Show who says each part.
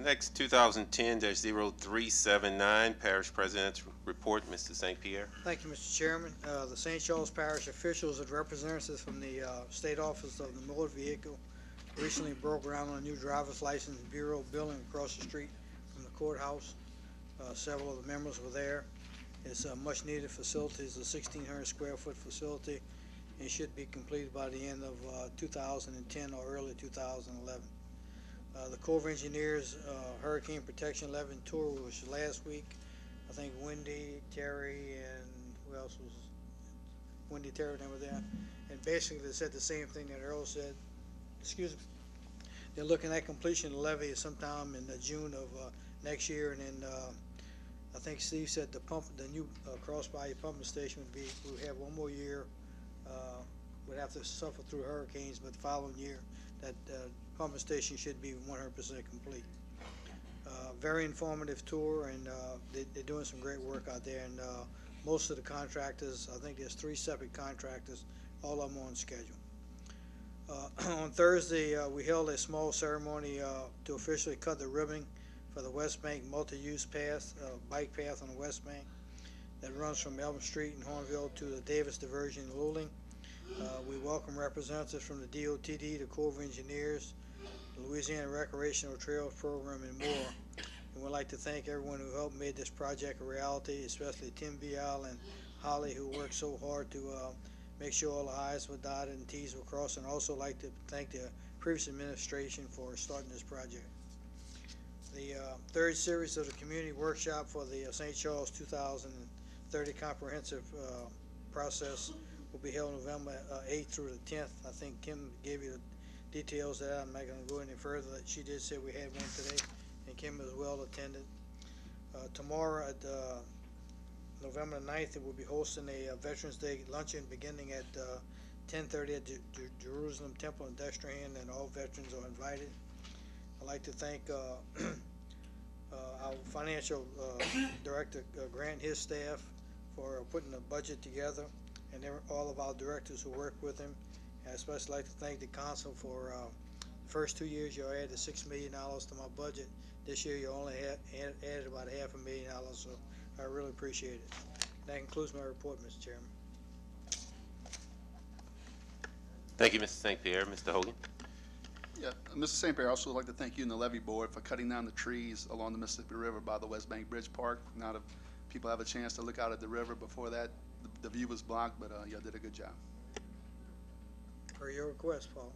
Speaker 1: Next, 2010-0379, Parish President's Report, Mr. St. Pierre.
Speaker 2: Thank you, Mr. Chairman. The St. Charles Parish officials and representatives from the State Office of the Motor Vehicle recently broke ground on a new driver's license bureau building across the street from the courthouse. Several of the members were there. It's a much needed facility. It's a 1,600 square foot facility. It should be completed by the end of 2010 or early 2011. The Corps of Engineers Hurricane Protection 11 tour was last week. I think Wendy, Terry, and who else was? Wendy, Terry, they were there. And basically they said the same thing that Earl said. Excuse me. They're looking at completion of the levee sometime in June of next year, and then I think Steve said the new cross-body pumping station would have one more year. Would have to suffer through hurricanes, but the following year that pumping station should be 100% complete. Very informative tour, and they're doing some great work out there. And most of the contractors, I think there's 3 separate contractors, all of them on schedule. On Thursday, we held a small ceremony to officially cut the ribbon for the West Bank multi-use path, bike path on the West Bank that runs from Elm Street in Hornville to the Davis Diversion in Luling. We welcome representatives from the DOTD, the Corps of Engineers, the Louisiana Recreational Trails Program, and more. And we'd like to thank everyone who helped make this project a reality, especially Tim Vial and Holly, who worked so hard to make sure all the I's were dotted and T's were crossed. And also like to thank the previous administration for starting this project. The third series of the community workshop for the St. Charles 2030 comprehensive process will be held November 8th through the 10th. I think Kim gave you the details of that. I'm not going to go any further. She did say we had one today, and Kim was well attended. Tomorrow at November 9th, it will be hosting a Veterans Day luncheon beginning at 10:30 at Jerusalem Temple in Destrehan, and all veterans are invited. I'd like to thank our financial director, Grant, and his staff for putting the budget together, and all of our directors who work with him. And I'd especially like to thank the council for the first 2 years you added $6 million to my budget. This year you only added about $500,000, so I really appreciate it. That concludes my report, Mr. Chairman.
Speaker 1: Thank you, Mr. St. Pierre. Mr. Hogan.
Speaker 3: Yeah, Mr. St. Pierre, I also would like to thank you and the levee board for cutting down the trees along the Mississippi River by the West Bank Bridge Park. Now that people have a chance to look out at the river, before that the view was blocked, but y'all did a good job.
Speaker 2: Per your request, Paul.